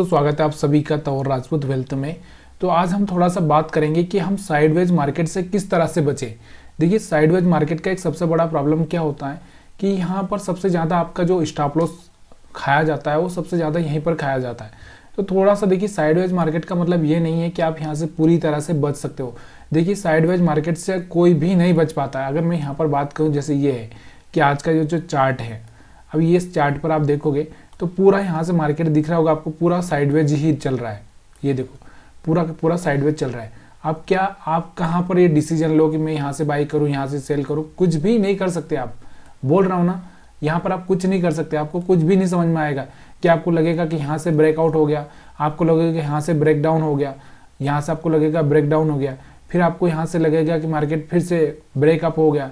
तो स्वागत है आप सभी का तौर राजपूत वेल्थ में। तो आज हम थोड़ा सा बात करेंगे कि हम साइडवेज मार्केट से किस तरह से बचें। देखिए, साइडवेज मार्केट का एक सबसे बड़ा प्रॉब्लम क्या होता है कि यहाँ पर सबसे ज़्यादा आपका जो स्टॉप लॉस खाया जाता है वो सबसे ज़्यादा यहीं पर खाया जाता है। तो थोड़ा सा देखिए, साइडवेज मार्केट का मतलब ये नहीं है कि आप यहाँ से पूरी तरह से बच सकते हो। देखिए, साइडवेज मार्केट से कोई भी नहीं बच पाता है। अगर मैं यहाँ पर बात करूँ, जैसे ये है कि आज का जो चार्ट है, अब ये इस चार्ट पर आप देखोगे तो पूरा यहाँ से मार्केट दिख रहा होगा आपको, पूरा साइडवेज ही चल रहा है। ये देखो, पूरा का पूरा साइडवेज चल रहा है। अब क्या आप कहाँ पर ये डिसीजन लो कि मैं यहाँ से बाई करूँ, यहाँ से सेल करूँ? कुछ भी नहीं कर सकते आप। बोल रहा हूँ ना, यहाँ पर आप कुछ नहीं कर सकते। आपको कुछ भी नहीं समझ में आएगा कि आपको लगेगा कि यहाँ से ब्रेकआउट हो गया, आपको लगेगा कि यहाँ से ब्रेक डाउन हो गया, यहाँ से आपको लगेगा ब्रेक डाउन हो गया, फिर आपको यहाँ से लगेगा कि मार्केट फिर से ब्रेकअप हो गया।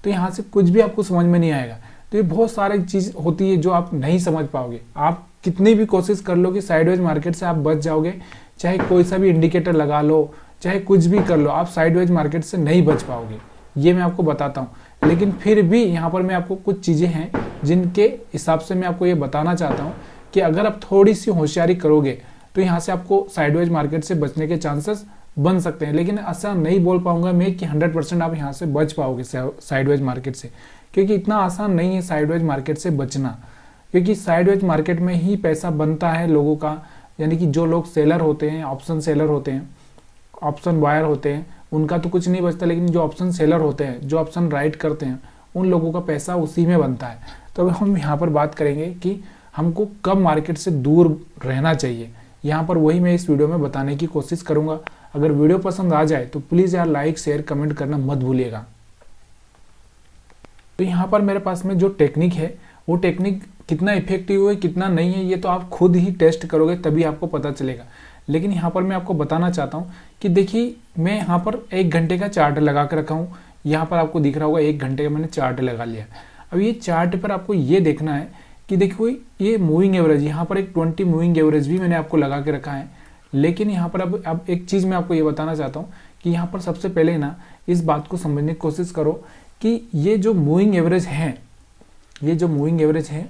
तो यहाँ से कुछ भी आपको समझ में नहीं आएगा। तो ये बहुत सारी चीज़ होती है जो आप नहीं समझ पाओगे। आप कितनी भी कोशिश कर लो कि साइडवेज मार्केट से आप बच जाओगे, चाहे कोई सा भी इंडिकेटर लगा लो, चाहे कुछ भी कर लो, आप साइडवेज मार्केट से नहीं बच पाओगे। ये मैं आपको बताता हूँ। लेकिन फिर भी यहाँ पर मैं आपको कुछ चीज़ें हैं जिनके हिसाब से मैं आपको ये बताना चाहता हूँ कि अगर आप थोड़ी सी होशियारी करोगे तो यहाँ से आपको साइडवेज मार्केट से बचने के चांसेस बन सकते हैं। लेकिन ऐसा नहीं बोल पाऊंगा मैं कि 100% आप यहाँ से बच पाओगे साइडवेज मार्केट से, क्योंकि इतना आसान नहीं है साइडवेज मार्केट से बचना। क्योंकि साइडवेज मार्केट में ही पैसा बनता है लोगों का, यानी कि जो लोग सेलर होते हैं, ऑप्शन सेलर होते हैं, ऑप्शन बायर होते हैं, उनका तो कुछ नहीं बचता। लेकिन जो ऑप्शन सेलर होते हैं, जो ऑप्शन राइट करते हैं, उन लोगों का पैसा उसी में बनता है। तो हम यहाँ पर बात करेंगे कि हमको कब मार्केट से दूर रहना चाहिए। यहाँ पर वही मैं इस वीडियो में बताने की कोशिश करूँगा। अगर वीडियो पसंद आ जाए तो प्लीज़ यार लाइक शेयर कमेंट करना मत भूलिएगा। तो यहाँ पर मेरे पास में जो टेक्निक है, वो टेक्निक कितना इफेक्टिव है कितना नहीं है, ये तो आप खुद ही टेस्ट करोगे तभी आपको पता चलेगा। लेकिन यहाँ पर मैं आपको बताना चाहता हूँ कि देखिए, मैं यहाँ पर 1 घंटे का चार्ट लगा कर रखा हूँ। यहाँ पर आपको दिख रहा होगा 1 घंटे का मैंने चार्ट लगा लिया। अब ये चार्ट पर आपको ये देखना है कि देखो, ये मूविंग एवरेज, यहाँ पर एक 20 मूविंग एवरेज भी मैंने आपको लगा के रखा है। लेकिन यहाँ पर अब एक चीज़ मैं आपको ये बताना चाहता हूँ कि यहाँ पर सबसे पहले ना इस बात को समझने की कोशिश करो कि ये जो मूविंग एवरेज है, ये जो मूविंग एवरेज है,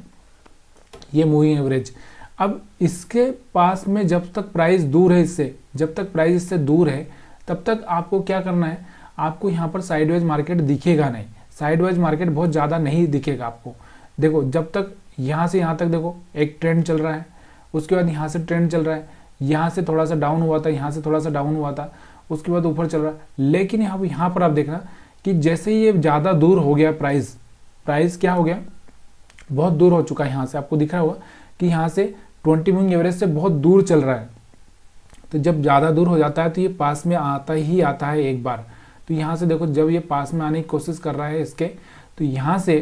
ये मूविंग एवरेज, अब इसके पास में जब तक प्राइस दूर है इससे, जब तक प्राइस इससे दूर है, तब तक आपको क्या करना है, आपको यहाँ पर साइडवेज मार्केट दिखेगा नहीं। साइडवेज मार्केट बहुत ज़्यादा नहीं दिखेगा आपको। देखो, जब तक यहाँ से यहाँ तक देखो एक ट्रेंड चल रहा है, उसके बाद यहाँ से ट्रेंड चल रहा है, यहाँ से थोड़ा सा डाउन हुआ था, यहाँ से थोड़ा सा डाउन हुआ था, उसके बाद ऊपर चल रहा है। लेकिन यहाँ पर आप देखना कि जैसे ही ये ज़्यादा दूर हो गया, प्राइस क्या हो गया, बहुत दूर हो चुका है। यहाँ से आपको दिख रहा होगा कि यहाँ से 20 मूविंग एवरेज से बहुत दूर चल रहा है। तो जब ज़्यादा दूर हो जाता है तो ये पास में आता ही आता है एक बार। तो यहाँ से देखो, जब ये पास में आने की कोशिश कर रहा है इसके, तो यहाँ से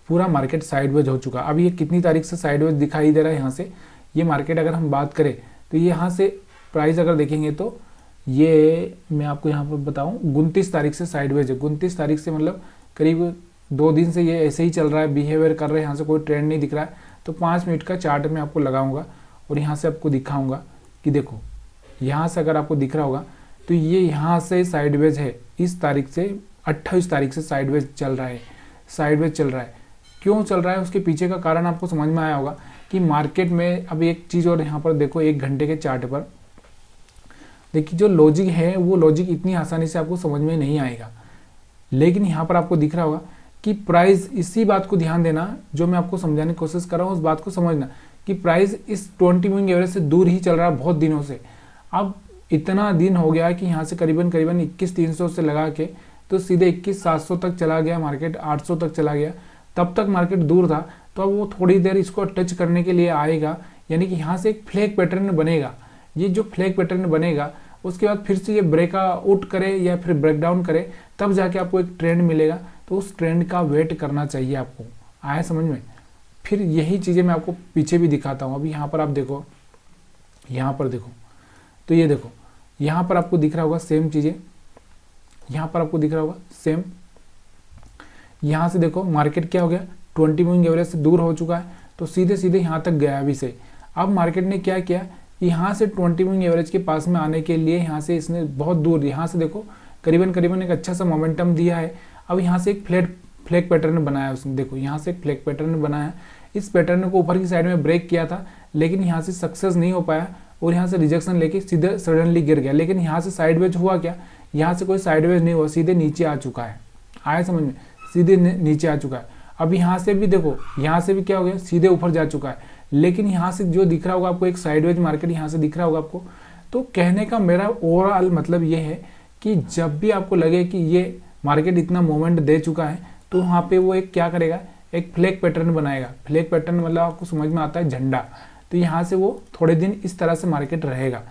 पूरा मार्केट साइडवेज हो चुका। अब ये कितनी तारीख से साइडवेज दिखाई दे रहा है यहाँ से, ये मार्केट अगर हम बात करें तो यहाँ से प्राइस अगर देखेंगे तो ये मैं आपको यहाँ पर बताऊँ 29 तारीख से साइडवेज है। 29 तारीख से मतलब करीब 2 दिन से ये ऐसे ही चल रहा है, बिहेवियर कर रहा है, यहाँ से कोई ट्रेंड नहीं दिख रहा है। तो 5 मिनट का चार्ट मैं आपको लगाऊंगा और यहाँ से आपको दिखाऊंगा कि देखो, यहाँ से अगर आपको दिख रहा होगा तो ये यहाँ से साइडवेज है। इस तारीख से 28 तारीख से साइडवेज चल रहा है, साइडवेज चल रहा है। क्यों चल रहा है, उसके पीछे का कारण आपको समझ में आया होगा कि मार्केट में अब एक चीज़ और यहाँ पर देखो, 1 घंटे के चार्ट पर देखिए, जो लॉजिक है वो लॉजिक इतनी आसानी से आपको समझ में नहीं आएगा। लेकिन यहाँ पर आपको दिख रहा होगा कि प्राइस, इसी बात को ध्यान देना जो मैं आपको समझाने की कोशिश कर रहा हूँ, उस बात को समझना कि प्राइस इस 20 मूविंग एवरेज से दूर ही चल रहा है बहुत दिनों से। अब इतना दिन हो गया कि यहाँ से करीबन 21,300 से लगा के तो सीधे 21,700 तक चला गया, मार्केट 800 तक चला गया। तब तक मार्केट दूर था, तो अब वो थोड़ी देर इसको टच करने के लिए आएगा, यानी कि यहाँ से एक फ्लैग पैटर्न बनेगा। ये जो फ्लैग पैटर्न बनेगा, उसके बाद फिर से ये ब्रेकआउट करे या फिर ब्रेकडाउन करे, तब जाके आपको एक ट्रेंड मिलेगा। तो उस ट्रेंड का वेट करना चाहिए आपको। आया समझ में? फिर यही चीज़ें मैं आपको पीछे भी दिखाता हूँ। अभी यहाँ पर आप देखो, यहाँ पर देखो, तो ये देखो, यहाँ पर आपको दिख रहा होगा सेम चीज़ें, यहाँ पर आपको दिख रहा होगा सेम। यहाँ से देखो मार्केट क्या हो गया, 20 मूविंग एवरेज से दूर हो चुका है, तो सीधे सीधे यहाँ तक गया अभी से। अब मार्केट ने क्या किया, यहाँ से 20 मूविंग एवरेज के पास में आने के लिए यहाँ से इसने बहुत दूर, यहाँ से देखो करीबन एक अच्छा सा मोमेंटम दिया है। अब यहाँ से एक फ्लैग पैटर्न बनाया उसने, देखो यहाँ से एक फ्लैग पैटर्न बनाया, इस पैटर्न को ऊपर की साइड में ब्रेक किया था, लेकिन यहाँ से सक्सेस नहीं हो पाया और यहाँ से रिजेक्शन लेके सीधे सडनली गिर गया। लेकिन यहाँ से साइडवेज हुआ क्या, यहाँ से कोई साइडवेज नहीं हुआ, सीधे नीचे आ चुका है। आया समझ में, सीधे नीचे आ चुका है। अब यहाँ से भी देखो, यहाँ से भी क्या हो गया, सीधे ऊपर जा चुका है। लेकिन यहाँ से जो दिख रहा होगा आपको एक साइडवेज मार्केट यहाँ से दिख रहा होगा आपको। तो कहने का मेरा ओवरऑल मतलब ये है कि जब भी आपको लगे कि ये मार्केट इतना मोमेंट दे चुका है, तो वहाँ पे वो एक क्या करेगा, एक फ्लैग पैटर्न बनाएगा। फ्लैग पैटर्न मतलब आपको समझ में आता है झंडा। तो यहाँ से वो थोड़े दिन इस तरह से मार्केट रहेगा।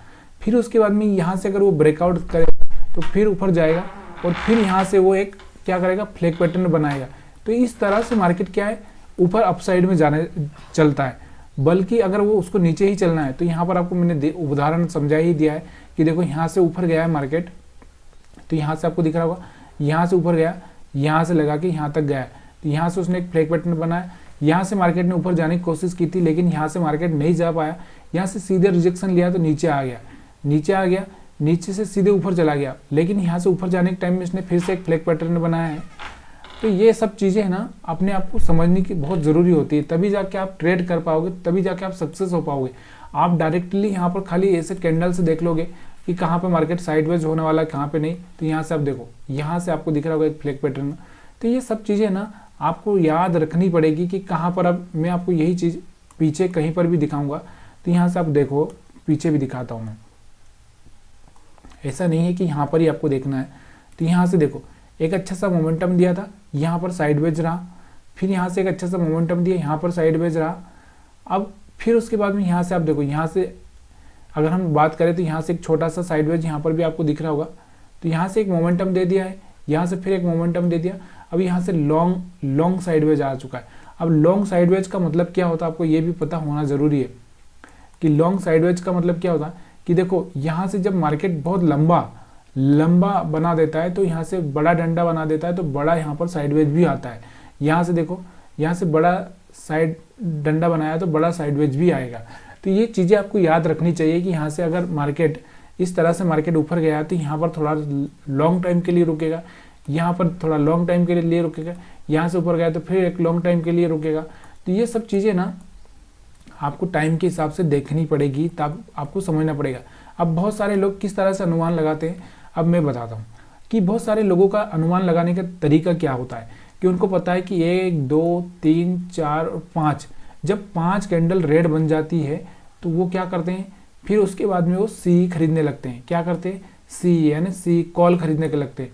फिर उसके बाद में यहाँ से अगर वो ब्रेकआउट करेगा तो फिर ऊपर जाएगा और फिर यहाँ से वो एक क्या करेगा, फ्लैग पैटर्न बनाएगा। तो इस तरह से मार्केट क्या है, ऊपर अपसाइड में जाने चलता है। बल्कि अगर वो उसको नीचे ही चलना है तो यहाँ पर आपको मैंने उदाहरण समझा ही दिया है कि देखो यहाँ से ऊपर गया है मार्केट, तो यहाँ से आपको दिख रहा होगा, यहाँ से ऊपर गया, यहाँ से लगा के यहाँ तक गया, तो यहाँ से उसने एक फ्लैग पैटर्न बनाया। यहाँ से मार्केट ने ऊपर जाने की कोशिश की थी, लेकिन यहाँ से मार्केट नहीं जा पाया, यहाँ से सीधे रिजेक्शन लिया तो नीचे आ गया, नीचे से सीधे ऊपर चला गया। लेकिन यहाँ से ऊपर जाने के टाइम में इसने फिर से एक फ्लैग पैटर्न बनाया है। तो ये सब चीज़ें है ना, अपने आप को समझने की बहुत ज़रूरी होती है, तभी जाके आप ट्रेड कर पाओगे, तभी जाके आप सक्सेस हो पाओगे। आप डायरेक्टली यहाँ पर खाली ऐसे कैंडल से देख लोगे कि कहाँ पे मार्केट साइडवेज होने वाला है, कहाँ पे नहीं। तो यहाँ से आप देखो, यहाँ से आपको दिख रहा होगा एक फ्लैग पैटर्न। तो ये सब चीज़ें ना आपको याद रखनी पड़ेगी कि कहाँ पर। अब मैं आपको यही चीज़ पीछे कहीं पर भी दिखाऊंगा, तो यहाँ से आप देखो, पीछे भी दिखाता हूँ मैं। ऐसा नहीं है कि यहाँ पर ही आपको देखना है। तो यहाँ से देखो, एक अच्छा सा मोमेंटम दिया था, यहाँ पर साइडवेज रहा, फिर यहाँ से एक अच्छा सा मोमेंटम दिया, यहाँ पर साइडवेज रहा। अब फिर उसके बाद में यहाँ से आप देखो, यहाँ से अगर हम बात करें तो यहाँ से एक छोटा सा साइडवेज यहाँ पर भी आपको दिख रहा होगा। तो यहाँ से एक मोमेंटम दे दिया है, यहाँ से फिर एक मोमेंटम दे दिया। अब यहाँ से लॉन्ग साइडवेज आ चुका है। अब लॉन्ग साइडवेज का मतलब क्या होता है, आपको ये भी पता होना जरूरी है कि लॉन्ग साइडवेज का मतलब क्या होता है। कि देखो, यहाँ से जब मार्केट बहुत लंबा बना देता है, तो यहाँ से बड़ा डंडा बना देता है, तो बड़ा यहाँ पर साइडवेज भी आता है। यहाँ से देखो, यहाँ से बड़ा साइड डंडा बनाया तो बड़ा साइडवेज भी आएगा। तो ये चीज़ें आपको याद रखनी चाहिए कि यहाँ से अगर मार्केट इस तरह से मार्केट ऊपर गया तो यहाँ पर थोड़ा लॉन्ग टाइम के लिए रुकेगा, यहाँ पर थोड़ा लॉन्ग टाइम के लिए रुकेगा, यहाँ से ऊपर गया तो फिर एक लॉन्ग टाइम के लिए रुकेगा। तो ये सब चीज़ें ना आपको टाइम के हिसाब से देखनी पड़ेगी, तब आपको समझना पड़ेगा। अब बहुत सारे लोग किस तरह से अनुमान लगाते हैं, अब मैं बताता हूँ कि बहुत सारे लोगों का अनुमान लगाने का तरीका क्या होता है कि उनको पता है कि 1 2 3 4 और 5, जब 5 कैंडल रेड बन जाती है तो वो क्या करते हैं, फिर उसके बाद में वो सी खरीदने लगते हैं। क्या करते हैं, सी यानी सी कॉल खरीदने के लगते हैं।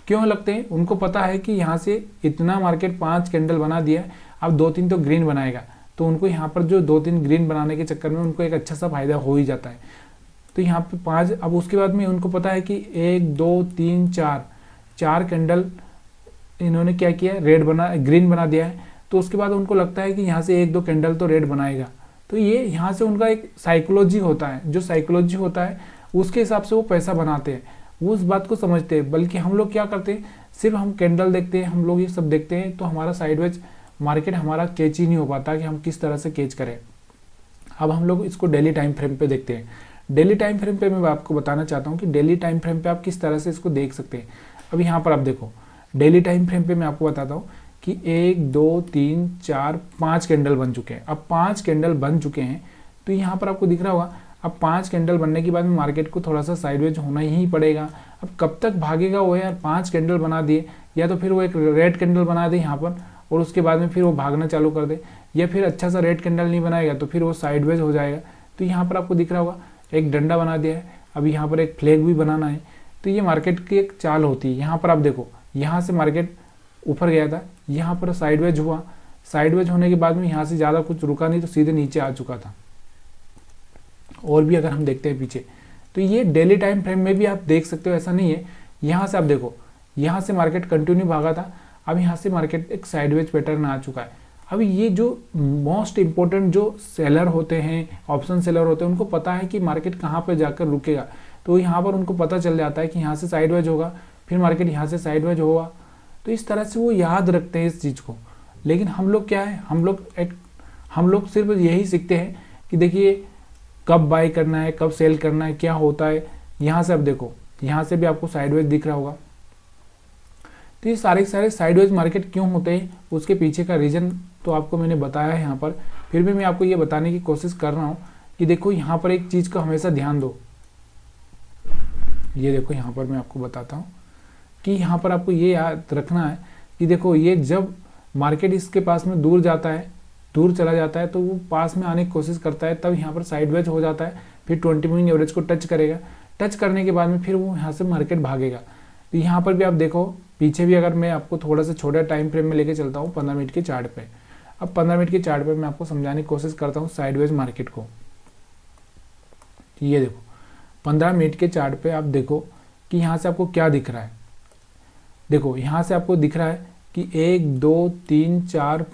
क्यों लगते हैं, उनको पता है कि यहाँ से इतना मार्केट 5 कैंडल बना दिया है, अब 2-3 तो ग्रीन बनाएगा, तो उनको यहाँ पर जो 2-3 ग्रीन बनाने के चक्कर में उनको एक अच्छा सा फायदा हो ही जाता है। तो यहाँ पे 5, अब उसके बाद में उनको पता है कि 1 2 3 4 कैंडल इन्होंने क्या किया, ग्रीन बना दिया है। तो उसके बाद उनको लगता है कि यहाँ से 1-2 कैंडल तो रेड बनाएगा। तो ये यहाँ से उनका एक साइकोलॉजी होता है, जो साइकोलॉजी होता है उसके हिसाब से वो पैसा बनाते हैं, वो उस बात को समझते हैं। बल्कि हम लोग क्या करते हैं, सिर्फ हम कैंडल देखते हैं, हम लोग ये सब देखते हैं, तो हमारा साइडवेज मार्केट हमारा कैच ही नहीं हो पाता कि हम किस तरह से कैच करें। अब हम लोग इसको डेली टाइम फ्रेम पे देखते हैं। डेली टाइम फ्रेम पे मैं आपको बताना चाहता हूँ कि डेली टाइम फ्रेम पे आप किस तरह से इसको देख सकते हैं। अब यहाँ पर आप देखो, डेली टाइम फ्रेम पे मैं आपको बताता हूँ कि 1 2 3 4 5 कैंडल बन चुके हैं। अब 5 कैंडल बन चुके हैं, तो यहाँ पर आपको दिख रहा होगा, अब 5 कैंडल बनने के बाद में मार्केट को थोड़ा सा साइडवेज होना ही पड़ेगा। अब कब तक भागेगा वो यार, 5 कैंडल बना दिए, या तो फिर वो एक रेड कैंडल बना दे यहाँ पर और उसके बाद में फिर वो भागना चालू कर दे, या फिर अच्छा सा रेड कैंडल नहीं बनाएगा तो फिर वो साइडवेज हो जाएगा। तो यहाँ पर आपको दिख रहा होगा एक डंडा बना दिया है, अब यहाँ पर एक फ्लैग भी बनाना है। तो ये मार्केट की एक चाल होती है। यहाँ पर आप देखो, यहाँ से मार्केट ऊपर गया था, यहाँ पर साइडवेज हुआ, साइडवेज होने के बाद में यहाँ से ज़्यादा कुछ रुका नहीं, तो सीधे नीचे आ चुका था। और भी अगर हम देखते हैं पीछे, तो ये डेली टाइम फ्रेम में भी आप देख सकते हो, ऐसा नहीं है। यहाँ से आप देखो, यहाँ से मार्केट कंटिन्यू भागा था, अब यहाँ से मार्केट एक साइडवेज पैटर्न आ चुका है। अब ये जो मोस्ट इम्पोर्टेंट जो सेलर होते हैं, ऑप्शन सेलर होते हैं, उनको पता है कि मार्केट कहाँ पर जाकर रुकेगा। तो यहाँ पर उनको पता चल जाता है कि यहाँ से साइडवेज होगा, फिर मार्केट यहाँ से साइडवेज होगा। तो इस तरह से वो याद रखते हैं इस चीज़ को। लेकिन हम लोग क्या है, हम लोग सिर्फ यही सीखते हैं कि देखिए कब बाय करना है, कब सेल करना है, क्या होता है। यहाँ से अब देखो, यहाँ से भी आपको साइडवेज दिख रहा होगा। तो ये सारे के सारे साइडवेज मार्केट क्यों होते हैं, उसके पीछे का रीज़न तो आपको मैंने बताया है यहाँ पर। फिर भी मैं आपको ये बताने की कोशिश कर रहा हूँ कि देखो यहाँ पर एक चीज़ का हमेशा ध्यान दो। ये देखो यहाँ पर मैं आपको बताता हूँ कि यहाँ पर आपको ये याद रखना है कि देखो ये जब मार्केट इसके पास में दूर जाता है, दूर चला जाता है, तो वो पास में आने की कोशिश करता है, तब यहाँ पर साइडवेज हो जाता है, फिर 20 मूविंग एवरेज को टच करेगा। टच करने के बाद में फिर वो यहाँ से मार्केट भागेगा। तो यहाँ पर भी आप देखो, पीछे भी अगर मैं आपको थोड़ा सा छोटा टाइम फ्रेम में लेके चलता हूँ 15 मिनट के चार्ट पे। अब 15 मिनट के चार्ट पे मैं आपको समझाने की कोशिश करता हूँ साइडवेज मार्केट को। ये देखो 15 मिनट के चार्ट पे आप देखो कि यहाँ से आपको क्या दिख रहा है। देखो यहाँ से आपको दिख रहा है कि 1 2 3 4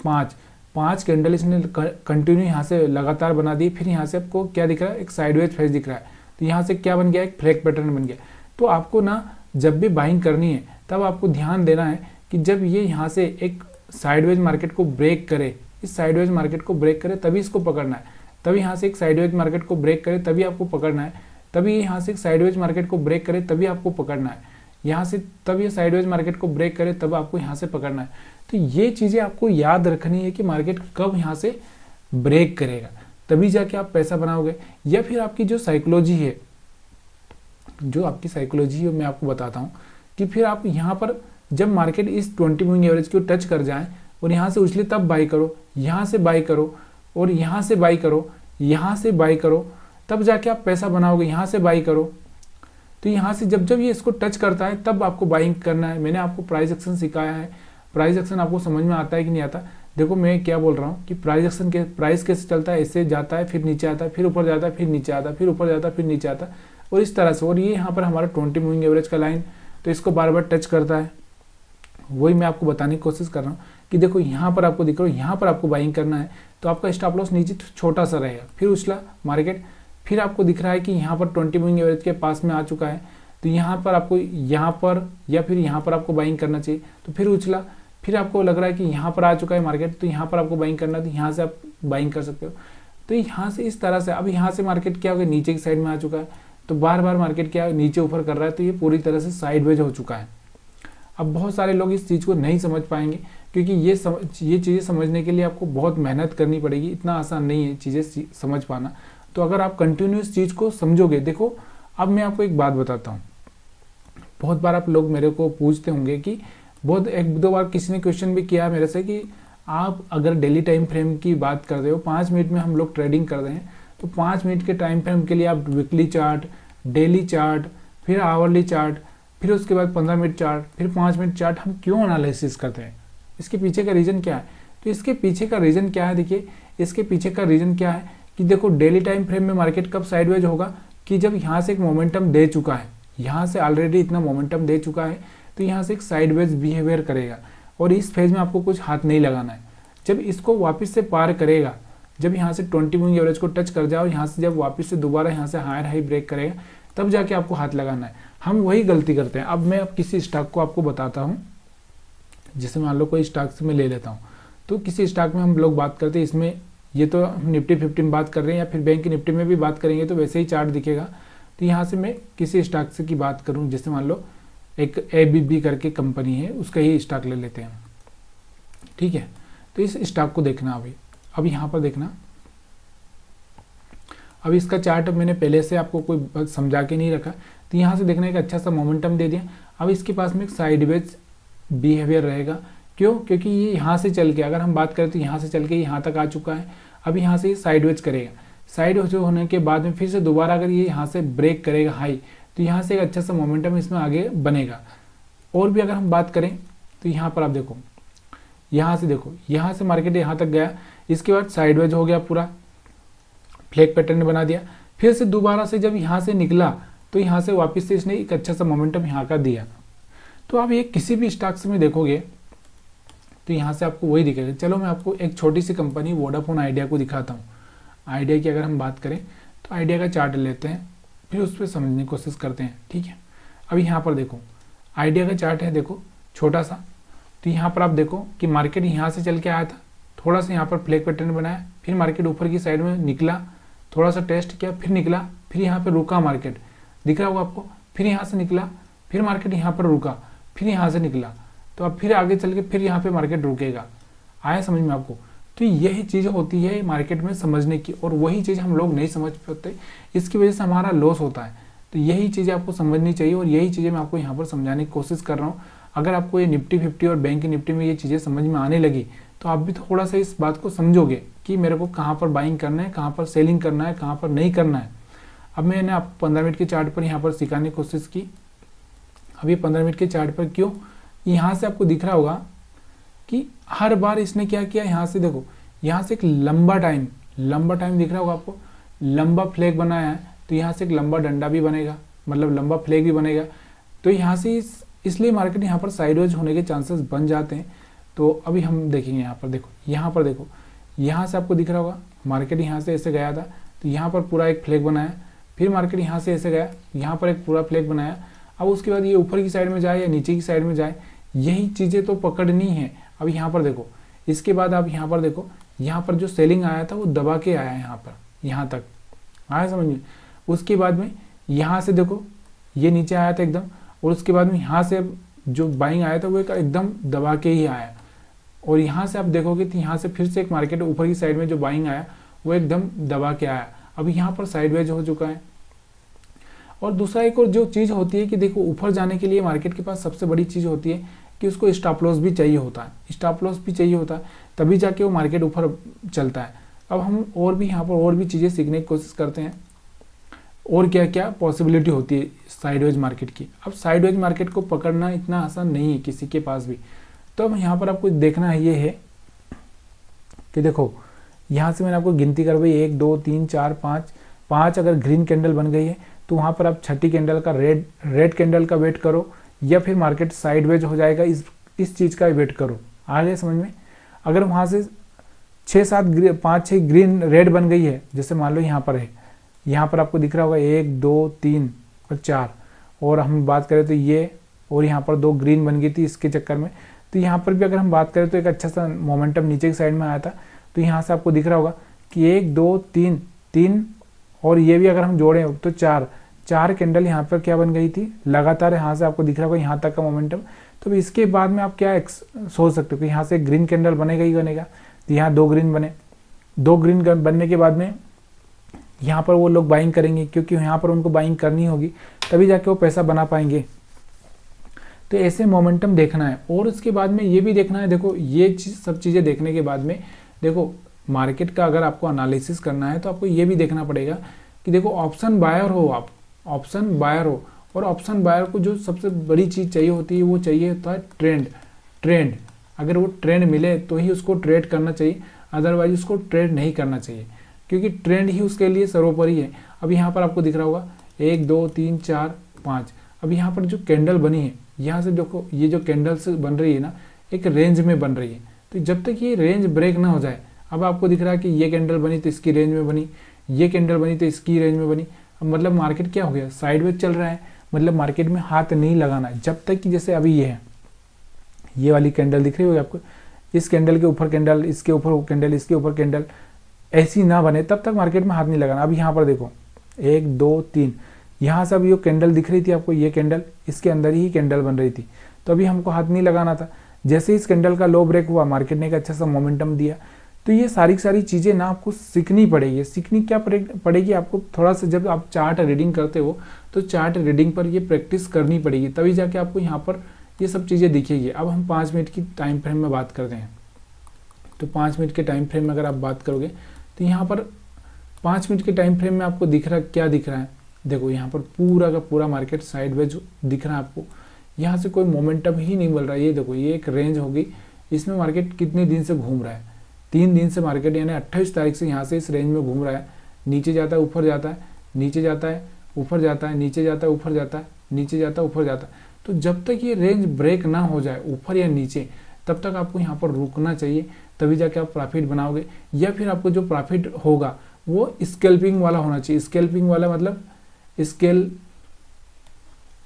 5 कैंडल इसने कंटिन्यू यहाँ से लगातार बना दी। फिर यहाँ से आपको क्या दिख रहा है, एक साइडवेज फेस दिख रहा है। तो यहाँ से क्या बन गया, एक फ्लैग पैटर्न बन गया। तो आपको ना जब भी बाइंग करनी है तब आपको ध्यान देना है कि जब ये यहाँ से एक साइडवेज मार्केट को ब्रेक करे, इस साइडवेज मार्केट को ब्रेक करे तभी इसको पकड़ना है। तभी यहाँ से एक साइडवेज मार्केट को ब्रेक करे तभी आपको पकड़ना है। तभी यहाँ से एक साइडवेज मार्केट को ब्रेक करे तभी आपको पकड़ना है। यहाँ से तब ये साइडवेज मार्केट को ब्रेक करे तब आपको यहाँ से पकड़ना है। तो ये चीज़ें आपको याद रखनी है कि मार्केट कब यहाँ से ब्रेक करेगा, तभी जाके आप पैसा बनाओगे। या फिर आपकी जो साइकोलॉजी है, मैं आपको बताता हूँ कि फिर आप यहाँ पर जब मार्केट इस 20 मूविंग एवरेज को टच कर जाए और यहाँ से उछले तब बाई करो, यहाँ से बाई करो और यहाँ से बाई करो, यहाँ से बाई करो, तब जाके आप पैसा बनाओगे। यहाँ से बाई करो, तो यहाँ से जब ये इसको टच करता है तब आपको बाइंग करना है। मैंने आपको प्राइस एक्शन सिखाया है। प्राइस एक्शन आपको समझ में आता है कि नहीं आता? देखो मैं क्या बोल रहा हूँ कि प्राइस एक्शन के प्राइस कैसे चलता है, ऐसे जाता है फिर नीचे आता है, फिर ऊपर जाता है, फिर नीचे आता है, फिर ऊपर जाता है, फिर नीचे आता है, और इस तरह से। और ये यहाँ पर हमारा 20 मूविंग एवरेज का लाइन, तो इसको बार बार टच करता है। वही मैं आपको बताने की कोशिश कर रहा हूँ कि देखो यहाँ पर आपको दिख रहा है, यहाँ पर आपको बाइंग करना है, तो आपका स्टॉप लॉस नीचे छोटा सा रहेगा। फिर उछला मार्केट, फिर आपको दिख रहा है कि यहाँ पर 20 मूविंग एवरेज के पास में आ चुका है, तो यहाँ पर आपको यहाँ पर या फिर यहाँ पर आपको बाइंग करना चाहिए। तो फिर उछला, फिर आपको लग रहा है कि यहाँ पर आ चुका है मार्केट, तो यहाँ पर आपको बाइंग करना है, तो यहाँ से आप बाइंग कर सकते हो। तो यहाँ से इस तरह से अब यहाँ से मार्केट क्या हो गया, नीचे की साइड में आ चुका है, तो बार बार मार्केट क्या नीचे ऊपर कर रहा है, तो ये पूरी तरह से साइडवेज हो चुका है। अब बहुत सारे लोग इस चीज़ को नहीं समझ पाएंगे, क्योंकि ये चीज़ें समझने के लिए आपको बहुत मेहनत करनी पड़ेगी। इतना आसान नहीं है चीज़ें समझ पाना। तो अगर आप कंटिन्यूस चीज़ को समझोगे, देखो अब मैं आपको एक बात बताता हूँ। बहुत बार आप लोग मेरे को पूछते होंगे कि बहुत एक दो बार किसी ने क्वेश्चन भी किया मेरे से कि आप अगर डेली टाइम फ्रेम की बात कर रहे हो, 5 मिनट में हम लोग ट्रेडिंग कर रहे हैं, तो 5 मिनट के टाइम फ्रेम के लिए आप वीकली चार्ट, डेली चार्ट, फिर आवरली चार्ट, फिर उसके बाद 15 मिनट चार्ट, फिर 5 मिनट चार्ट हम क्यों एनालिसिस करते हैं? इसके पीछे का रीज़न क्या है? तो इसके पीछे का रीज़न क्या है, देखिए इसके पीछे का रीज़न क्या है कि देखो डेली टाइम फ्रेम में मार्केट कब साइडवेज होगा, कि जब यहाँ से एक मोमेंटम दे चुका है, यहाँ से ऑलरेडी इतना मोमेंटम दे चुका है, तो यहाँ से एक साइडवेज बिहेवियर करेगा और इस फेज में आपको कुछ हाथ नहीं लगाना है। जब इसको वापस से पार करेगा, जब यहाँ से 20 मूविंग एवरेज को टच कर जाओ, यहाँ से जब वापस से दोबारा यहाँ से हायर हाई ब्रेक करेगा, तब जाके आपको हाथ लगाना है। हम वही गलती करते हैं। अब मैं अब किसी स्टॉक को आपको बताता हूँ, जैसे मान लो कोई स्टॉक से मैं ले लेता हूँ, तो किसी स्टॉक में हम लोग बात करते हैं, इसमें ये तो हम निफ्टी 50 में बात कर रहे हैं या फिर बैंक की निफ्टी में भी बात करेंगे तो वैसे ही चार्ट दिखेगा। तो यहाँ से मैं किसी स्टॉक से की बात करूँ, जैसे मान लो एक ABB करके कंपनी है, उसका ही स्टॉक ले लेते हैं, ठीक है। तो इस स्टॉक को देखना अब यहाँ पर देखना। अब इसका चार्ट मैंने पहले से आपको कोई समझा के नहीं रखा, तो यहाँ से देखना एक अच्छा सा मोमेंटम दे दिया। अब इसके पास में एक साइडवेज बिहेवियर रहेगा। क्यों? क्योंकि ये यहाँ से चल के, अगर हम बात करें तो यहाँ से चल के यहाँ तक आ चुका है। अब यहाँ से साइडवेज करेगा, साइडवेज होने के बाद में फिर से दोबारा अगर ये यहाँ से ब्रेक करेगा हाई, तो यहाँ से एक अच्छा सा मोमेंटम इसमें आगे बनेगा। और भी अगर हम बात करें तो यहाँ पर आप देखो, यहाँ से देखो, यहाँ से मार्केट यहाँ तक गया, इसके बाद साइडवेज हो गया, पूरा फ्लैग पैटर्न बना दिया। फिर से दोबारा से जब यहाँ से निकला तो यहाँ से वापस से इसने एक अच्छा सा मोमेंटम यहाँ का दिया। तो आप ये किसी भी स्टॉक्स में देखोगे तो यहाँ से आपको वही दिखेगा। चलो मैं आपको एक छोटी सी कंपनी वोडाफोन आइडिया को दिखाता हूँ। आइडिया की अगर हम बात करें तो आइडिया का चार्ट लेते हैं, फिर उस पर समझने की कोशिश करते हैं, ठीक है। अब यहाँ पर देखो आइडिया का चार्ट है, देखो छोटा सा। तो यहाँ पर आप देखो कि मार्केट यहाँ से चल के आया था, थोड़ा सा यहाँ पर फ्लैग पैटर्न बनाया, फिर मार्केट ऊपर की साइड में निकला, थोड़ा सा टेस्ट किया, फिर निकला, फिर यहाँ पर रुका, मार्केट दिख रहा होगा आपको, फिर यहाँ से निकला, फिर मार्केट यहाँ पर रुका, फिर यहाँ से निकला। तो अब फिर आगे चल के फिर यहाँ पे मार्केट रुकेगा। आया समझ में आपको? तो यही चीज़ होती है मार्केट में समझने की, और वही चीज़ हम लोग नहीं समझ पाते, इसकी वजह से हमारा लॉस होता है। तो यही चीज़ें आपको समझनी चाहिए, और यही चीज़ें मैं आपको यहाँ पर समझाने की कोशिश कर रहा हूँ। अगर आपको ये निफ्टी 50 और बैंक निफ्टी में ये चीज़ें समझ में आने लगी तो आप भी थोड़ा सा इस बात को समझोगे कि मेरे को कहाँ पर बाइंग करना है, कहाँ पर सेलिंग करना है, कहाँ पर नहीं करना है। अब मैंने आपको 15 मिनट के चार्ट पर यहाँ पर सिखाने की कोशिश की। अब ये 15 मिनट के चार्ट पर क्यों, यहाँ से आपको दिख रहा होगा कि हर बार इसने क्या किया, यहाँ से देखो, यहाँ से एक लंबा टाइम दिख रहा होगा आपको, लंबा फ्लैग बनाया है, तो यहाँ से एक लंबा डंडा भी बनेगा, मतलब लंबा फ्लैग भी बनेगा। तो यहाँ से इसलिए मार्केट यहाँ पर साइडवेज होने के चांसेस बन जाते हैं। तो अभी हम देखेंगे यहाँ पर देखो, यहाँ से आपको दिख रहा होगा मार्केट यहाँ से ऐसे गया था, तो यहाँ पर पूरा एक फ्लैग बनाया, फिर मार्केट यहाँ से ऐसे गया, यहाँ पर एक पूरा फ्लैग बनाया। अब उसके बाद ये ऊपर की साइड में जाए या नीचे की साइड में जाए, यही चीज़ें तो पकड़नी है। अब यहाँ पर देखो, इसके बाद आप यहाँ पर देखो, यहाँ पर जो सेलिंग आया था वो दबा के आया है, यहाँ पर यहाँ तक आया समझ में। उसके बाद में यहाँ से देखो, ये नीचे आया था एकदम, और उसके बाद में यहाँ से जो बाइंग आया था वो एकदम दबा के ही आया, और यहाँ से आप देखोगे तो यहाँ से फिर से एक मार्केट ऊपर की साइड में जो बाइंग आया वो एकदम दबा के आया। अभी यहाँ पर साइडवेज हो चुका है। और दूसरा एक और जो चीज़ होती है कि देखो, ऊपर जाने के लिए मार्केट के पास सबसे बड़ी चीज़ होती है कि उसको स्टॉप लॉस भी चाहिए होता है, तभी जाके वो मार्केट ऊपर चलता है। अब हम और भी यहाँ पर और भी चीज़ें सीखने की कोशिश करते हैं, और क्या क्या पॉसिबिलिटी होती है साइडवेज मार्केट की। अब साइडवेज मार्केट को पकड़ना इतना आसान नहीं है किसी के पास भी। तो अब यहाँ पर आपको देखना है ये है कि देखो, यहाँ से मैंने आपको गिनती करवाई 1 2 3 4 5 अगर ग्रीन कैंडल बन गई है तो वहाँ पर आप छठी कैंडल का रेड कैंडल का वेट करो, या फिर मार्केट साइडवेज हो जाएगा इस चीज़ का वेट करो। आ गया समझ में? अगर वहाँ से 5-6 ग्रीन रेड बन गई है, जैसे मान लो यहाँ पर है, यहाँ पर आपको दिख रहा होगा 1 2 3 और 4, और हम बात करें तो ये, और यहाँ पर 2 ग्रीन बन गई थी इसके चक्कर में। तो यहाँ पर भी अगर हम बात करें तो एक अच्छा सा मोमेंटम नीचे की साइड में आया था। तो यहाँ से आपको दिख रहा होगा कि 1 2 3 और ये भी अगर हम जोड़ें तो 4 कैंडल यहाँ पर क्या बन गई थी लगातार। यहाँ से आपको दिख रहा होगा यहाँ तक का मोमेंटम। तो इसके बाद में आप क्या सोच सकते हो कि यहाँ से ग्रीन कैंडल बनेगा ही बनेगा। तो यहाँ 2 ग्रीन बने, 2 ग्रीन बनने के बाद में यहाँ पर वो लोग बाइंग करेंगे, क्योंकि यहाँ पर उनको बाइंग करनी होगी, तभी जाके वो पैसा बना पाएंगे। तो ऐसे मोमेंटम देखना है। और उसके बाद में ये भी देखना है, देखो ये सब चीज़ें देखने के बाद में देखो, मार्केट का अगर आपको एनालिसिस करना है तो आपको ये भी देखना पड़ेगा कि देखो, ऑप्शन बायर हो आप, ऑप्शन बायर हो, और ऑप्शन बायर को जो सबसे बड़ी चीज़ चाहिए होती है वो चाहिए होता है ट्रेंड। अगर वो ट्रेंड मिले तो ही उसको ट्रेड करना चाहिए, अदरवाइज उसको ट्रेड नहीं करना चाहिए, क्योंकि ट्रेंड ही उसके लिए सर्वोपरि है। अब यहाँ पर आपको दिख रहा होगा 1 2 3 4 5। अब यहाँ पर जो कैंडल बनी है, यहाँ से देखो ये जो कैंडल्स बन रही है ना, एक रेंज में बन रही है। तो जब तक ये रेंज ब्रेक ना हो जाए, अब आपको दिख रहा है कि ये कैंडल बनी तो इसकी रेंज में बनी, ये कैंडल बनी तो इसकी रेंज में बनी। अब मतलब मार्केट क्या हो गया, साइडवेज चल रहा है। मतलब मार्केट में हाथ नहीं लगाना है जब तक कि, जैसे अभी ये है, ये वाली कैंडल दिख रही होगी आपको, इस कैंडल के ऊपर कैंडल, इसके ऊपर कैंडल, इसके ऊपर कैंडल, ऐसी ना बने तब तक मार्केट में हाथ नहीं लगाना। अब यहाँ पर देखो 1 2 3, यहाँ से अभी ये कैंडल दिख रही थी आपको, ये कैंडल, इसके अंदर ही कैंडल बन रही थी, तो अभी हमको हाथ नहीं लगाना था। जैसे इस कैंडल का लो ब्रेक हुआ, मार्केट ने एक अच्छा सा मोमेंटम दिया। तो ये सारी चीज़ें ना आपको सीखनी पड़ेगी। सीखनी क्या पड़ेगी आपको, थोड़ा सा जब आप चार्ट रीडिंग करते हो तो चार्ट रीडिंग पर ये प्रैक्टिस करनी पड़ेगी, तभी जाके आपको यहाँ पर ये सब चीज़ें दिखेगी। अब हम 5 मिनट की टाइम फ्रेम में बात करते हैं। तो 5 मिनट के टाइम फ्रेम में अगर आप बात करोगे तो यहाँ पर 5 मिनट के टाइम फ्रेम में आपको दिख रहा है, देखो यहाँ पर पूरा का पूरा मार्केट साइडवेज दिख रहा है आपको। यहाँ से कोई मोमेंटम ही नहीं मिल रहा है। ये देखो, ये एक रेंज होगी, इसमें मार्केट कितने दिन से घूम रहा है, 3 दिन से मार्केट, यानी 28 तारीख से यहाँ से इस रेंज में घूम रहा है। नीचे जाता है, ऊपर जाता है, नीचे जाता है, ऊपर जाता है, नीचे जाता है, ऊपर जाता है, नीचे जाता है, ऊपर जाता है। तो जब तक ये रेंज ब्रेक ना हो जाए ऊपर या नीचे, तब तक आपको यहाँ पर रुकना चाहिए, तभी जाके आप प्रॉफिट बनाओगे। या फिर आपको जो प्रॉफिट होगा वो स्कैल्पिंग वाला होना चाहिए। स्कैल्पिंग वाला मतलब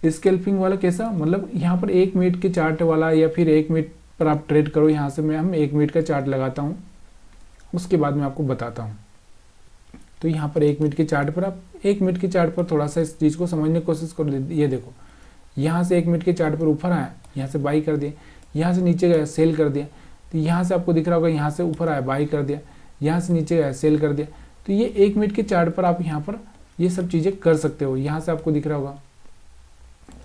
स्कैल्पिंग वाला कैसा, मतलब यहाँ पर 1 मिनट के चार्ट वाला, या फिर 1 मिनट पर आप ट्रेड करो। यहाँ से हम 1 मिनट का चार्ट लगाता हूँ, उसके बाद मैं आपको बताता हूँ। तो यहाँ पर 1 मिनट के चार्ट पर आप 1 मिनट के चार्ट पर थोड़ा सा इस चीज़ को समझने की कोशिश करो। ये देखो, यहाँ से 1 मिनट के चार्ट पर ऊपर आया, यहाँ से बाई कर दिए, यहाँ से नीचे गया सेल कर दिया, तो यहाँ से आपको दिख रहा होगा यहाँ से ऊपर आया बाई कर दिया, यहाँ से नीचे गया सेल कर दिया। तो ये 1 मिनट के चार्ट पर आप यहाँ पर ये सब चीज़ें कर सकते हो, यहाँ से आपको दिख रहा होगा।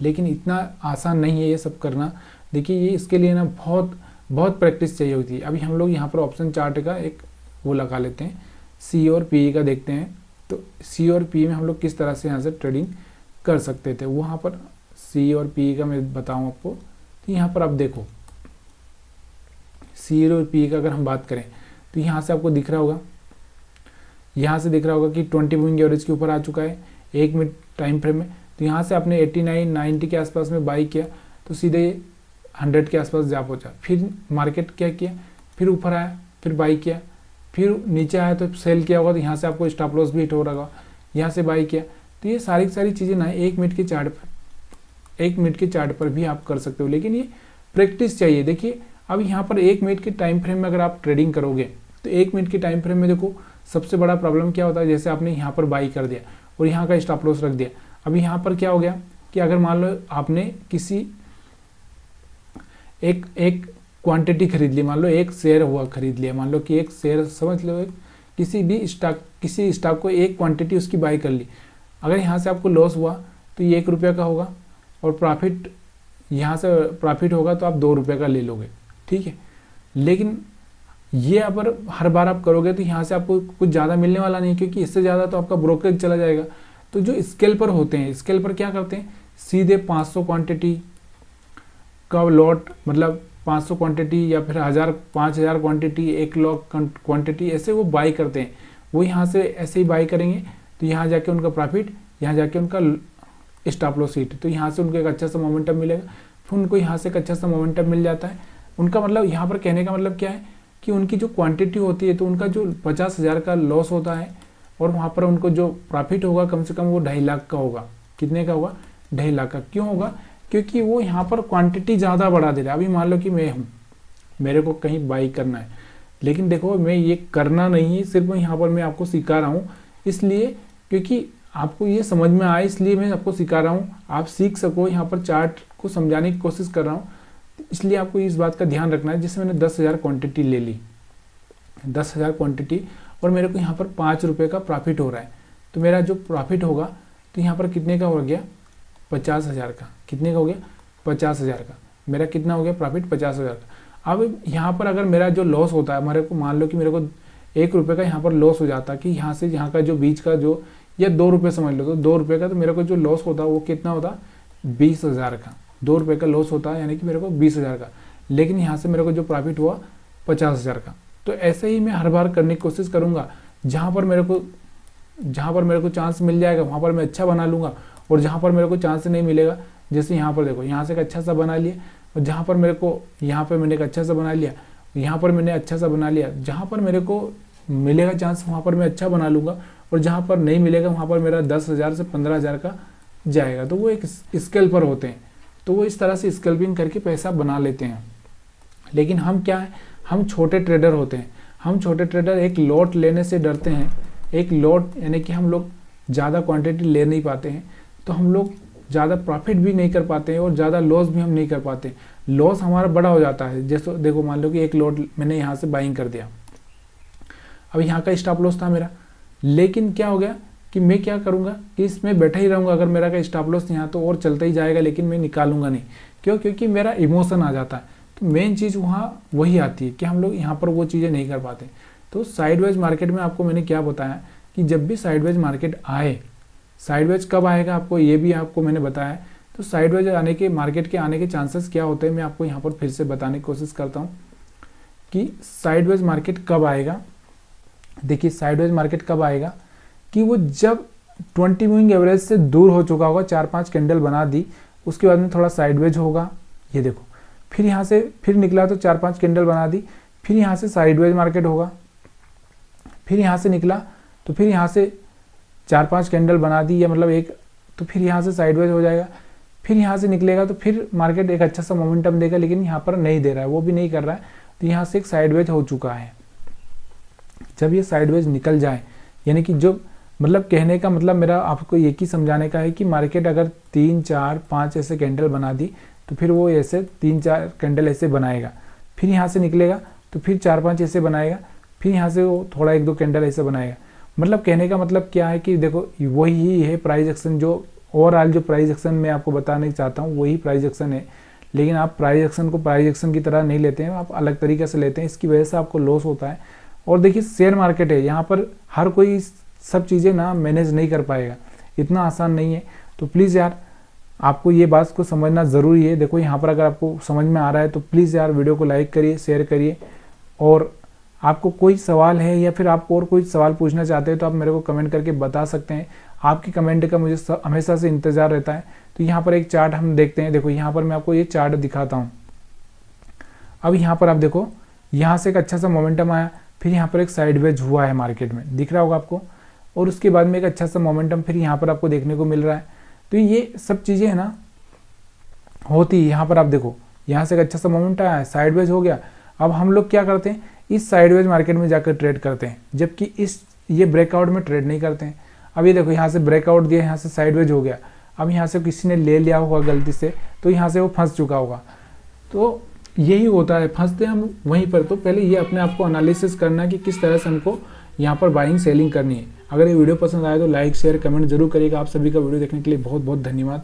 लेकिन इतना आसान नहीं है ये सब करना। देखिए ये इसके लिए ना बहुत बहुत प्रैक्टिस चाहिए होती है। अभी हम लोग यहाँ पर ऑप्शन चार्ट का एक वो लगा लेते हैं, सी और पी का देखते हैं। तो सी और पी में हम लोग किस तरह से यहाँ से ट्रेडिंग कर सकते थे, वहाँ पर सी और पी का मैं बताऊँ आपको। तो यहाँ पर आप देखो सी और पी का अगर हम बात करें तो यहाँ से आपको दिख रहा होगा, यहाँ से दिख रहा होगा कि 20 मूविंग एवरेज के ऊपर आ चुका है 1 मिनट टाइम फ्रेम में। तो यहाँ से आपने 89 90 के आसपास में बाई किया तो सीधे 100 के आसपास जा पहुँचा। फिर मार्केट क्या किया, फिर ऊपर आया, फिर बाई किया, फिर नीचे आया तो सेल किया होगा। तो यहाँ से आपको स्टॉप लॉस भी हिट हो रहा होगा, यहाँ से बाई किया। तो ये सारी चीज़ें ना 1 मिनट के चार्ट पर भी आप कर सकते हो, लेकिन ये प्रैक्टिस चाहिए। देखिए अब यहाँ पर 1 मिनट के टाइम फ्रेम में अगर आप ट्रेडिंग करोगे तो 1 मिनट के टाइम फ्रेम में देखो सबसे बड़ा प्रॉब्लम क्या होता है, जैसे आपने यहाँ पर बाई कर दिया और यहाँ का स्टॉप लॉस रख दिया। अभी यहाँ पर क्या हो गया कि अगर मान लो आपने किसी एक क्वांटिटी खरीद ली, मान लो 1 शेयर हुआ खरीद लिया, मान लो कि 1 शेयर समझ लो किसी स्टॉक को 1 क्वांटिटी उसकी बाई कर ली। अगर यहाँ से आपको लॉस हुआ तो ये 1 रुपये का होगा और प्रॉफिट यहाँ से प्रॉफिट होगा तो आप 2 रुपये का ले लोगे, ठीक है। लेकिन ये अगर हर बार आप करोगे तो यहाँ से आपको कुछ ज़्यादा मिलने वाला नहीं, क्योंकि इससे ज़्यादा तो आपका ब्रोकरेज चला जाएगा। तो जो स्केल्पर होते हैं, स्केल्पर क्या करते हैं, सीधे 500 क्वांटिटी का लॉट, मतलब 500 क्वांटिटी या फिर 5000 क्वांटिटी, 1 लाख क्वांटिटी, ऐसे वो बाई करते हैं। वो यहाँ से ऐसे ही बाई करेंगे तो यहाँ जाके उनका प्रॉफिट, यहाँ जाके उनका स्टॉप लॉस हिट, तो यहाँ से उनको एक अच्छा सा मोमेंटम मिलेगा। फिर उनको यहाँ से एक अच्छा सा मोमेंटम मिल जाता है। उनका मतलब यहाँ पर कहने का मतलब क्या है कि उनकी जो क्वांटिटी होती है तो उनका जो 50,000 का लॉस होता है और वहाँ पर उनको जो प्रॉफिट होगा कम से कम वो 2.5 लाख का होगा। कितने का होगा, 2.5 लाख का। क्यों होगा, क्योंकि वो यहाँ पर क्वांटिटी ज़्यादा बढ़ा दे रहा है। अभी मान लो कि मैं हूँ, मेरे को कहीं बाई करना है, लेकिन देखो मैं ये करना नहीं है, सिर्फ यहाँ पर मैं आपको सिखा रहा हूँ, इसलिए क्योंकि आपको ये समझ में आए इसलिए मैं आपको सिखा रहा हूँ, आप सीख सको। यहाँ पर चार्ट को समझाने की कोशिश कर रहा हूँ, इसलिए आपको इस बात का ध्यान रखना है। जैसे मैंने 10,000 क्वांटिटी ले ली, 10,000 क्वांटिटी, और मेरे को यहाँ पर 5 रुपये का प्रॉफिट हो रहा है, तो मेरा जो प्रॉफिट होगा तो यहाँ पर कितने का हो गया, 50,000 का। कितने का हो गया, 50,000 का। मेरा कितना हो गया प्रॉफिट, 50,000 का। अब यहाँ पर अगर मेरा जो लॉस होता है, मेरे को मान लो कि मेरे को 1 रुपये का यहाँ पर लॉस हो जाता कि यहाँ से यहाँ का जो बीच का जो, या 2 रुपये समझ लो, तो 2 रुपये का, तो मेरे को जो लॉस होता वो कितना होता, 20,000 का। 2 रुपये का लॉस होता है यानी कि मेरे को 20,000 का, लेकिन यहाँ से मेरे को जो प्रॉफिट हुआ 50,000 का। तो ऐसे ही मैं हर बार करने की कोशिश करूँगा। जहाँ पर मेरे को चांस मिल जाएगा वहाँ पर मैं अच्छा बना लूँगा, और जहाँ पर मेरे को चांस नहीं मिलेगा, जैसे यहाँ पर देखो, यहाँ से एक अच्छा सा बना लिया, और जहाँ पर मेरे को, यहाँ पर मैंने एक अच्छा सा बना लिया, यहाँ पर मैंने अच्छा सा बना लिया। जहाँ पर मेरे को मिलेगा चांस वहाँ पर मैं अच्छा बना लूँगा, और जहाँ पर नहीं मिलेगा वहाँ पर मेरा 10,000 से 15,000 का जाएगा। तो वो एक स्केल पर होते हैं, तो वो इस तरह से स्केल्पिंग करके पैसा बना लेते हैं। लेकिन हम क्या है, हम छोटे ट्रेडर होते हैं। हम छोटे ट्रेडर एक लॉट लेने से डरते हैं। एक लॉट यानी कि हम लोग ज़्यादा क्वांटिटी ले नहीं पाते हैं, तो हम लोग ज़्यादा प्रॉफिट भी नहीं कर पाते हैं और ज़्यादा लॉस भी हम नहीं कर पाते। लॉस हमारा बड़ा हो जाता है। जैसे देखो, मान लो कि एक लॉट मैंने यहाँ से बाइंग कर दिया, अब यहाँ का स्टॉप लॉस था मेरा, लेकिन क्या हो गया कि मैं क्या करूँगा कि इसमें बैठा ही रहूँगा। अगर मेरा का स्टॉप लॉस यहाँ तो और चलता ही जाएगा, लेकिन मैं निकालूंगा नहीं। क्यों, क्योंकि मेरा इमोशन आ जाता है। तो मेन चीज़ वहाँ वही आती है कि हम लोग यहाँ पर वो चीज़ें नहीं कर पाते। तो साइडवेज मार्केट में आपको मैंने क्या बताया कि जब भी साइडवेज मार्केट आए, साइडवेज कब आएगा आपको ये भी आपको मैंने बताया। तो साइडवेज आने के, मार्केट के आने के चांसेस क्या होते हैं, मैं आपको यहाँ पर फिर से बताने की कोशिश करता हूँ कि साइडवेज मार्केट कब आएगा। देखिए साइडवेज मार्केट कब आएगा कि वो जब 20 मूविंग एवरेज से दूर हो चुका होगा, 4-5 कैंडल बना दी, उसके बाद में थोड़ा साइडवेज होगा। ये देखो, फिर यहाँ से फिर निकला तो 4-5 कैंडल बना दी, फिर यहाँ से साइडवेज मार्केट होगा, फिर यहाँ से निकला तो फिर यहाँ से 4-5 कैंडल बना दी, या मतलब एक, तो फिर यहाँ से साइडवेज हो जाएगा, फिर यहाँ से निकलेगा तो फिर मार्केट एक अच्छा सा मोमेंटम देगा, लेकिन यहाँ पर नहीं दे रहा है, वो भी नहीं कर रहा है, तो यहाँ से एक साइडवेज हो चुका है। जब ये साइडवेज निकल जाए, यानी कि जो मतलब कहने का मतलब मेरा आपको एक ही समझाने का है कि मार्केट अगर 3, 4, 5 ऐसे कैंडल बना दी तो फिर वो ऐसे 3-4 कैंडल ऐसे बनाएगा, फिर यहाँ से निकलेगा तो फिर 4-5 ऐसे बनाएगा, फिर यहाँ से वो थोड़ा 1-2 कैंडल ऐसे बनाएगा। मतलब कहने का मतलब क्या है कि देखो वही है प्राइस एक्शन, जो ओवरऑल जो प्राइस एक्शन मैं आपको बताने चाहता हूँ वही प्राइस एक्शन है, लेकिन आप प्राइस एक्शन को प्राइस एक्शन की तरह नहीं लेते हैं, आप अलग तरीके से लेते हैं, इसकी वजह से आपको लॉस होता है। और देखिए शेयर मार्केट है, यहाँ पर हर कोई सब चीज़ें ना मैनेज नहीं कर पाएगा, इतना आसान नहीं है। तो प्लीज़ यार आपको ये बात को समझना ज़रूरी है। देखो यहाँ पर अगर आपको समझ में आ रहा है तो प्लीज़ यार वीडियो को लाइक करिए, शेयर करिए, और आपको कोई सवाल है या फिर आप और कोई सवाल पूछना चाहते हैं तो आप मेरे को कमेंट करके बता सकते हैं। आपकी कमेंट का मुझे हमेशा से इंतज़ार रहता है। तो यहाँ पर एक चार्ट हम देखते हैं। देखो यहाँ पर मैं आपको ये चार्ट दिखाता हूँ। अब यहाँ पर आप देखो, यहाँ से एक अच्छा सा मोमेंटम आया, फिर यहाँ पर एक साइडवेज हुआ है मार्केट में, दिख रहा होगा आपको, और उसके बाद में एक अच्छा सा मोमेंटम फिर यहाँ पर आपको देखने को मिल रहा है। तो ये सब चीज़ें है ना होती है। यहाँ पर आप देखो, यहाँ से एक अच्छा सा मोमेंट आया, साइडवेज हो गया। अब हम लोग क्या करते हैं, इस साइडवेज मार्केट में जाकर ट्रेड करते हैं, जबकि ये ब्रेकआउट में ट्रेड नहीं करते हैं। अब ये देखो यहाँ से ब्रेकआउट दिया, यहाँ से साइडवेज हो गया, अब यहाँ से किसी ने ले लिया होगा गलती से, तो यहाँ से वो फंस चुका होगा। तो यही होता है, फंसते हम वहीं पर। तो पहले ये अपने आप को एनालिसिस करना है कि किस तरह से हमको यहाँ पर बाइंग सेलिंग करनी है। अगर ये वीडियो पसंद आए तो लाइक शेयर कमेंट जरूर करिएगा। आप सभी का वीडियो देखने के लिए बहुत बहुत धन्यवाद।